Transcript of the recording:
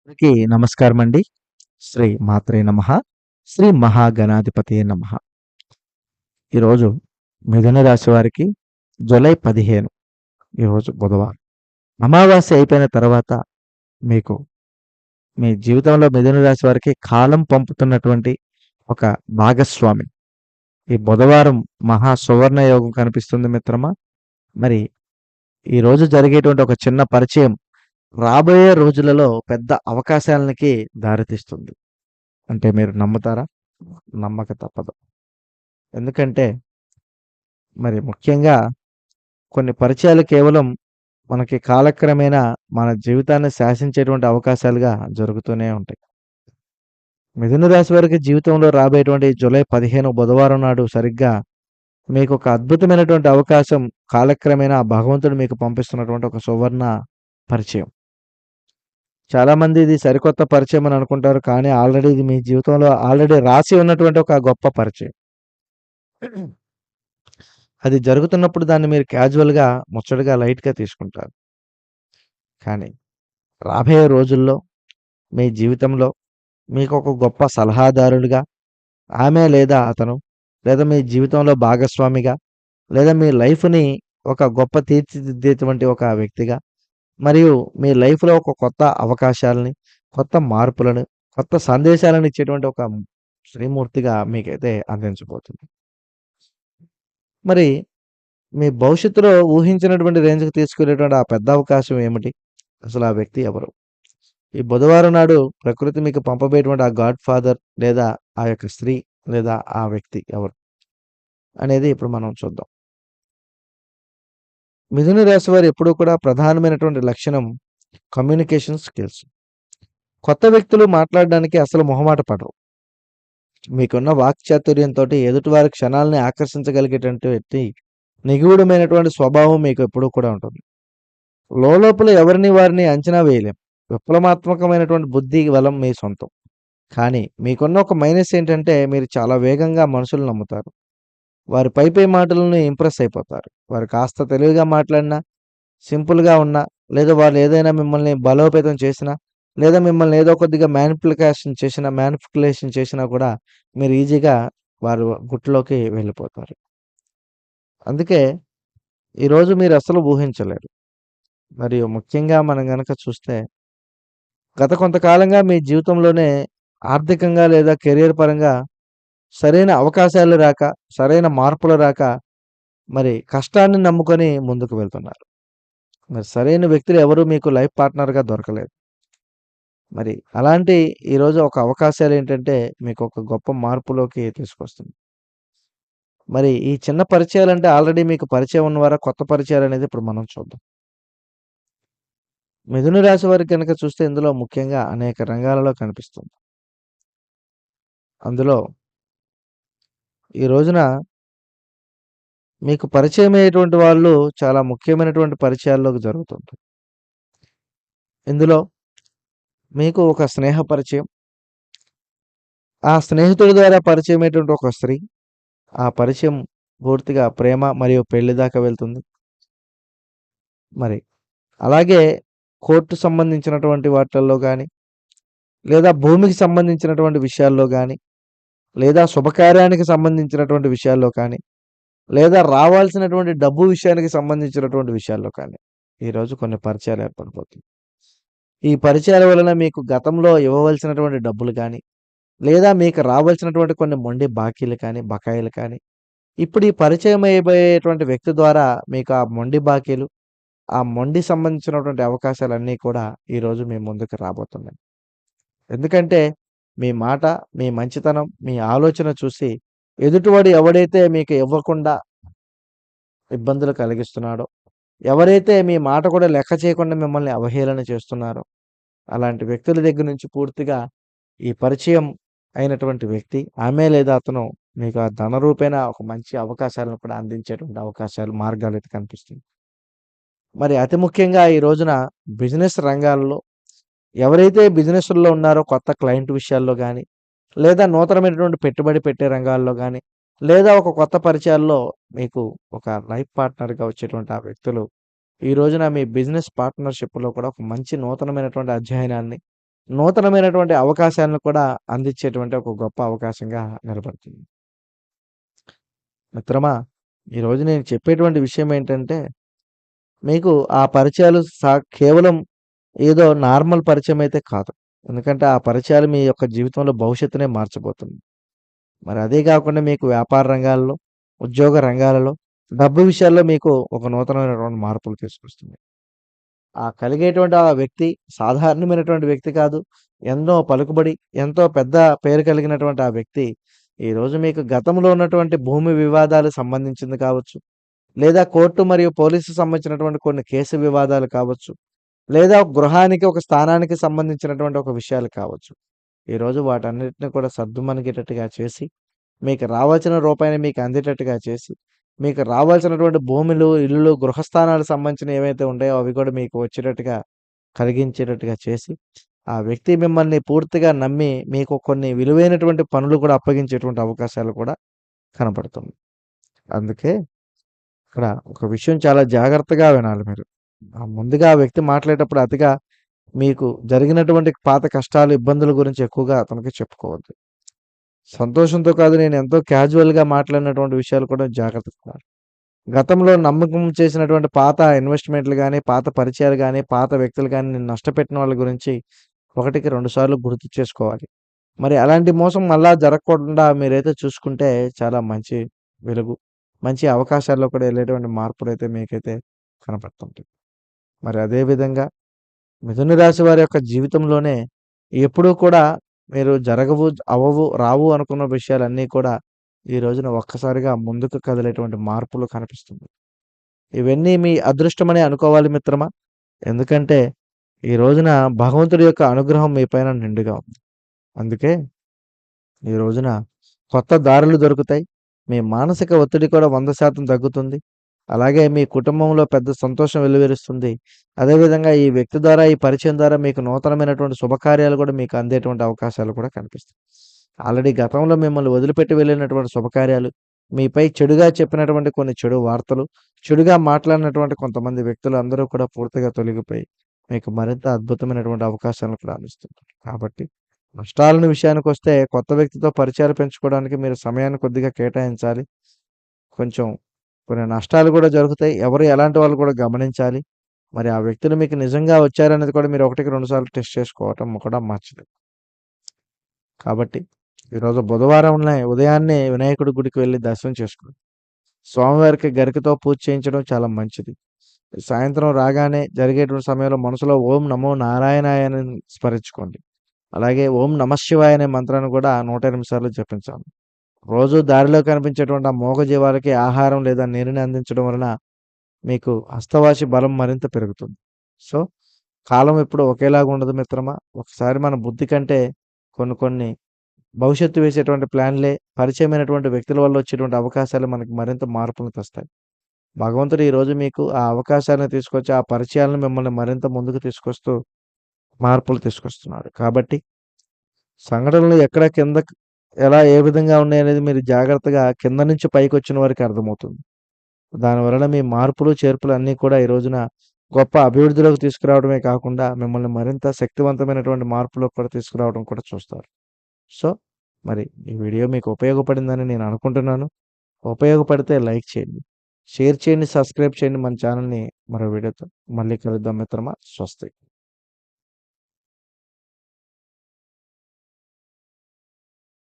అందరికీ నమస్కారం అండి. శ్రీ మాత్రే నమః. శ్రీ మహాగణాధిపతియే నమః. ఈరోజు మిథున రాశి వారికి జూలై 15 ఈరోజు బుధవారం. అమావాస్య అయిపోయిన తర్వాత మీకు మీ జీవితంలో మిథున రాశి వారికి కాలం పంపుతున్నటువంటి ఒక భాగస్వామి ఈ బుధవారం మహా సువర్ణ యోగం కనిపిస్తుంది మిత్రమా. మరి ఈరోజు జరిగేటువంటి ఒక చిన్న పరిచయం రాబోయే రోజులలో పెద్ద అవకాశాలకి దారితీస్తుంది. అంటే మీరు నమ్ముతారా? నమ్మక తప్పదు. ఎందుకంటే మరి ముఖ్యంగా కొన్ని పరిచయాలు కేవలం మనకి కాలక్రమేణా మన జీవితాన్ని శాసించేటువంటి అవకాశాలుగా జరుగుతూనే ఉంటాయి. మిథున రాశి వారికి జీవితంలో రాబోయేటువంటి జూలై 15 బుధవారం నాడు సరిగ్గా మీకు ఒక అద్భుతమైనటువంటి అవకాశం కాలక్రమేణా ఆ భగవంతుడు మీకు పంపిస్తున్నటువంటి ఒక సువర్ణ పరిచయం. చాలామంది ఇది సరికొత్త పరిచయం అని అనుకుంటారు. కానీ ఆల్రెడీ ఇది మీ జీవితంలో ఆల్రెడీ రాసి ఉన్నటువంటి ఒక గొప్ప పరిచయం. అది జరుగుతున్నప్పుడు దాన్ని మీరు క్యాజువల్‌గా, ముచ్చటగా, లైట్‌గా తీసుకుంటారు. కానీ రాబోయే రోజుల్లో మీ జీవితంలో మీకొక గొప్ప సలహాదారుడిగా ఆమె లేదా అతను, లేదా మీ జీవితంలో భాగస్వామిగా, లేదా మీ లైఫ్‌ని ఒక గొప్ప తీర్చిదిద్దేటువంటి ఒక వ్యక్తిగా, మరియు మీ లైఫ్‌లో ఒక కొత్త అవకాశాలని, కొత్త మార్పులను, కొత్త సందేశాలను ఇచ్చేటువంటి ఒక శ్రీమూర్తిగా మీకైతే అందించబోతుంది. మరి మీ భవిష్యత్తులో ఊహించినటువంటి రేంజ్‌కి తీసుకెళ్ళేటువంటి ఆ పెద్ద అవకాశం ఏమిటి? అసలు ఆ వ్యక్తి ఎవరు? ఈ బుధవారం నాడు ప్రకృతి మీకు పంపబోయేటువంటి ఆ గాడ్ ఫాదర్ లేదా ఆ యొక్క స్త్రీ లేదా ఆ వ్యక్తి ఎవరు? అనేది ఇప్పుడు మనం చూద్దాం. మిథున రాశి వారు ఎప్పుడూ కూడా ప్రధానమైనటువంటి లక్షణం కమ్యూనికేషన్ స్కిల్స్. కొత్త వ్యక్తులు మాట్లాడడానికి అసలు మొహమాట పడరు. మీకున్న వాక్చాతుర్యంతోటి ఎదుటివారి క్షణాల్ని ఆకర్షించగలిగేటటువంటి నిగూఢమైనటువంటి స్వభావం మీకు ఎప్పుడూ కూడా ఉంటుంది. లోలోపల ఎవరిని వారిని అంచనా వేయలేం. విప్లవాత్మకమైనటువంటి బుద్ధి బలం మీ సొంతం. కానీ మీకున్న ఒక మైనస్ ఏంటంటే మీరు చాలా వేగంగా మనుషులను నమ్ముతారు. వారి పైపై మాటలను ఇంప్రెస్ అయిపోతారు. వారు కాస్త తెలివిగా మాట్లాడినా, సింపుల్‌గా ఉన్నా, లేదా వాళ్ళు ఏదైనా మిమ్మల్ని బలోపేతం చేసినా, లేదా మిమ్మల్ని ఏదో కొద్దిగా మ్యానిప్యులేషన్ చేసినా కూడా మీరు ఈజీగా వారు గుట్టులోకి వెళ్ళిపోతారు. అందుకే ఈరోజు మీరు అస్సలు ఊహించలేరు. మరియు ముఖ్యంగా మనం గనక చూస్తే గత కొంతకాలంగా మీ జీవితంలోనే ఆర్థికంగా లేదా కెరియర్ పరంగా సరైన అవకాశాలు రాక, సరైన మార్పులు రాక మరి కష్టాన్ని నమ్ముకొని ముందుకు వెళ్తున్నారు. మరి సరైన వ్యక్తులు ఎవరు మీకు లైఫ్ పార్ట్నర్‌గా దొరకలేదు. మరి అలాంటి ఈరోజు ఒక అవకాశాలేంటంటే మీకొక గొప్ప మార్పులోకి తీసుకొస్తుంది. మరి ఈ చిన్న పరిచయాలంటే ఆల్రెడీ మీకు పరిచయం ఉన్నవారా? కొత్త పరిచయాలనేది ఇప్పుడు మనం చూద్దాం. మిథున రాశి వారికి గనక చూస్తే ఇందులో ముఖ్యంగా అనేక రంగాలలో కనిపిస్తుంది. అందులో ఈ రోజున మీకు పరిచయమయ్యేటువంటి వాళ్ళు చాలా ముఖ్యమైనటువంటి పరిచయాల్లోకి జరుగుతుంటాయి. ఇందులో మీకు ఒక స్నేహ పరిచయం, ఆ స్నేహితుడి ద్వారా పరిచయమైనటువంటి ఒక స్త్రీ, ఆ పరిచయం పూర్తిగా ప్రేమ మరియు పెళ్లి దాకా వెళ్తుంది. మరి అలాగే కోర్టు సంబంధించినటువంటి వాటిల్లో గాని, లేదా భూమికి సంబంధించినటువంటి విషయాల్లో గాని, లేదా శుభకార్యానికి సంబంధించినటువంటి విషయాల్లో కానీ, లేదా రావాల్సినటువంటి డబ్బు విషయానికి సంబంధించినటువంటి విషయాల్లో కానీ, ఈరోజు కొన్ని పరిచయాలు ఏర్పడిపోతున్నాయి. ఈ పరిచయాల వలన మీకు గతంలో ఇవ్వవలసినటువంటి డబ్బులు గాని, లేదా మీకు రావాల్సినటువంటి కొన్ని మొండి బాకీలు కానీ, బకాయిలు కానీ, ఇప్పుడు ఈ పరిచయం అయిపోయేటువంటి వ్యక్తి ద్వారా మీకు ఆ మొండి బాకీలు, ఆ మొండి సంబంధించినటువంటి అవకాశాలన్నీ కూడా ఈరోజు మీ ముందుకు రాబోతున్నాయి. ఎందుకంటే మీ మాట, మీ మంచితనం, మీ ఆలోచన చూసి ఎదుటివాడు ఎవడైతే మీకు ఇవ్వకుండా ఇబ్బందులు కలిగిస్తున్నాడో, ఎవరైతే మీ మాట కూడా లెక్క చేయకుండా మిమ్మల్ని అవహేళన చేస్తున్నారో, అలాంటి వ్యక్తుల దగ్గర నుంచి పూర్తిగా ఈ పరిచయం అయినటువంటి వ్యక్తి ఆమె లేదా అతను మీకు ఆ ధన రూపేణా ఒక మంచి అవకాశాలను కూడా అందించేటువంటి అవకాశాలు, మార్గాలైతే కనిపిస్తుంది. మరి అతి ముఖ్యంగా ఈ రోజున బిజినెస్ రంగాల్లో ఎవరైతే బిజినెస్‌ల్లో ఉన్నారో కొత్త క్లయింట్ విషయాల్లో గాని, లేదా నూతనమైనటువంటి పెట్టుబడి పెట్టే రంగాల్లో గాని, లేదా ఒక కొత్త పరిచయాల్లో మీకు ఒక లైఫ్ పార్ట్నర్‌గా వచ్చేటువంటి ఆ వ్యక్తులు, ఈ రోజున మీ బిజినెస్ పార్ట్నర్‌షిప్‌లో కూడా ఒక మంచి నూతనమైనటువంటి అధ్యయనాన్ని, నూతనమైనటువంటి అవకాశాలను కూడా అందించేటువంటి ఒక గొప్ప అవకాశంగా నిలబడుతుంది. మిత్రమా, ఈరోజు నేను చెప్పేటువంటి విషయం ఏంటంటే, మీకు ఆ పరిచయాలు కేవలం ఏదో నార్మల్ పరిచయం అయితే కాదు. ఎందుకంటే ఆ పరిచయాలు మీ యొక్క జీవితంలో భవిష్యత్తునే మార్చబోతుంది. మరి అదే గాకుండా మీకు వ్యాపార రంగాల్లో, ఉద్యోగ రంగాలలో, డబ్బు విషయాల్లో మీకు ఒక నూతనమైనటువంటి మార్పులు తీసుకొస్తుంది. ఆ కలిగేటువంటి ఆ వ్యక్తి సాధారణమైనటువంటి వ్యక్తి కాదు. ఎన్నో పలుకుబడి, ఎంతో పెద్ద పేరు కలిగినటువంటి ఆ వ్యక్తి, ఈరోజు మీకు గతంలో ఉన్నటువంటి భూమి వివాదాలకు సంబంధించింది కావచ్చు, లేదా కోర్టు మరియు పోలీసు సంబంధించినటువంటి కొన్ని కేసు వివాదాలు కావచ్చు, లేదా ఒక గృహానికి, ఒక స్థానానికి సంబంధించినటువంటి ఒక విషయాలు కావచ్చు. ఈరోజు వాటన్నిటిని కూడా సద్దుమణిగేటట్టుగా చేసి, మీకు రావాల్సిన రూపాయిని మీకు అందేటట్టుగా చేసి, మీకు రావాల్సినటువంటి భూములు, ఇల్లులు, గృహస్థానాలకు సంబంధించినవి ఏవైతే ఉంటాయో అవి కూడా మీకు వచ్చేటట్టుగా కలిగించేటట్టుగా చేసి, ఆ వ్యక్తి మిమ్మల్ని పూర్తిగా నమ్మి మీకు కొన్ని విలువైనటువంటి పనులు కూడా అప్పగించేటువంటి అవకాశాలు కూడా కనపడుతుంది. అందుకే ఇక్కడ ఒక విషయం చాలా జాగ్రత్తగా వినాలి మీరు. ముందుగా ఆ వ్యక్తి మాట్లాడేటప్పుడు అతిగా మీకు జరిగినటువంటి పాత కష్టాలు, ఇబ్బందుల గురించి ఎక్కువగా అతనికి చెప్పుకోవద్దు. సంతోషంతో కాదు, నేను ఎంతో క్యాజువల్‌గా మాట్లాడినటువంటి విషయాలు కూడా జాగ్రత్తగా వినాలి. గతంలో నమ్మకం చేసినటువంటి పాత ఇన్వెస్ట్‌మెంట్‌లు గాని, పాత పరిచయాలు గాని, పాత వ్యక్తులు గాని, నిన్ను నష్టపెట్టిన వాళ్ళ గురించి ఒకటికి 2 సార్లు గుర్తు చేసుకోవాలి. మరి అలాంటి మోసం మళ్ళా జరగకుండా మీరైతే చూసుకుంటే చాలా మంచి వెలుగు, మంచి అవకాశాల్లో కూడా ఎళ్ళేటువంటి మార్పులైతే మీకైతే కనపడుతుంటాయి. మరి అదే విధంగా మిథున రాశి వారి యొక్క జీవితంలోనే ఎప్పుడూ కూడా మీరు జరగవు, అవ్వవు, రావు అనుకున్న విషయాలన్నీ కూడా ఈ రోజున ఒక్కసారిగా ముందుకు కదిలేటువంటి మార్పులు కనిపిస్తుంది. ఇవన్నీ మీ అదృష్టమనే అనుకోవాలి మిత్రమా. ఎందుకంటే ఈ రోజున భగవంతుడి యొక్క అనుగ్రహం మీ పైన నిండుగా ఉంది. అందుకే ఈ రోజున కొత్త దారులు దొరుకుతాయి. మీ మానసిక ఒత్తిడి కూడా 100% తగ్గుతుంది. అలాగే మీ కుటుంబంలో పెద్ద సంతోషం వెల్లివిరుస్తుంది. అదేవిధంగా ఈ వ్యక్తి ద్వారా, ఈ పరిచయం ద్వారా మీకు నూతనమైనటువంటి శుభకార్యాలు కూడా మీకు అందేటువంటి అవకాశాలు కూడా కనిపిస్తాయి. ఆల్రెడీ గతంలో మిమ్మల్ని వదిలిపెట్టి వెళ్ళినటువంటి శుభకార్యాలు, మీపై చెడుగా చెప్పినటువంటి కొన్ని చెడు వార్తలు, చెడుగా మాట్లాడినటువంటి కొంతమంది వ్యక్తులు అందరూ కూడా పూర్తిగా తొలగిపోయి, మీకు మరింత అద్భుతమైనటువంటి అవకాశాలను కూడా అందిస్తుంటారు. కాబట్టి నష్టాల విషయానికొస్తే కొత్త వ్యక్తితో పరిచయాలు పెంచుకోవడానికి మీరు సమయాన్ని కొద్దిగా కేటాయించాలి. కొంచెం కొన్ని నష్టాలు కూడా జరుగుతాయి. ఎవరు ఎలాంటి వాళ్ళు కూడా గమనించాలి. మరి ఆ వ్యక్తులు మీకు నిజంగా వచ్చారనేది కూడా మీరు 1కి 2 సార్లు టెస్ట్ చేసుకోవటం కూడా మంచిది. కాబట్టి ఈరోజు బుధవారంనే ఉదయాన్నే వినాయకుడి గుడికి వెళ్లి దర్శనం చేసుకోండి. స్వామివారికి గరికతో పూజ చేయించడం చాలా మంచిది. సాయంత్రం రాగానే జరిగేటువంటి సమయంలో మనసులో ఓం నమో నారాయణాయ అని స్మరించుకోండి. అలాగే ఓం నమఃశివాయ అనే మంత్రాన్ని కూడా 108 సార్లు జపించాలి. రోజు దారిలో కనిపించేటువంటి ఆ మూగజీవాలకి ఆహారం లేదా నీరుని అందించడం వలన మీకు హస్తవాసి బలం మరింత పెరుగుతుంది. సో, కాలం ఎప్పుడు ఒకేలాగా ఉండదు మిత్రమా. ఒకసారి మన బుద్ధి కంటే కొన్ని కొన్ని భవిష్యత్తు వేసేటువంటి ప్లాన్‌లే పరిచయమైనటువంటి వ్యక్తుల వల్ల వచ్చేటువంటి అవకాశాలు మనకి మరింత మార్పులను తెస్తాయి. భగవంతుడు ఈరోజు మీకు ఆ అవకాశాలను తీసుకొచ్చి, ఆ పరిచయాలను మిమ్మల్ని మరింత ముందుకు తీసుకొస్తూ మార్పులు తీసుకొస్తున్నాడు. కాబట్టి సంఘటనలు ఎక్కడ కిందకి ఎలా ఏ విధంగా ఉన్నాయనేది మీరు జాగ్రత్తగా కింద నుంచి పైకొచ్చిన వారికి అర్థమవుతుంది. దానివలన మీ మార్పులు, చేర్పులు అన్నీ కూడా ఈ రోజున గొప్ప అభివృద్ధిలోకి తీసుకురావడమే కాకుండా మిమ్మల్ని మరింత శక్తివంతమైనటువంటి మార్పులోకి కూడా తీసుకురావడం కూడా చూస్తారు. సో, మరి ఈ వీడియో మీకు ఉపయోగపడిందని నేను అనుకుంటున్నాను. ఉపయోగపడితే లైక్ చేయండి. షేర్ చేయండి, సబ్స్క్రైబ్ చేయండి మన ఛానెల్‌ని. మరో వీడియోతో మళ్ళీ కలుద్దాం మిత్రమా. స్వస్తి.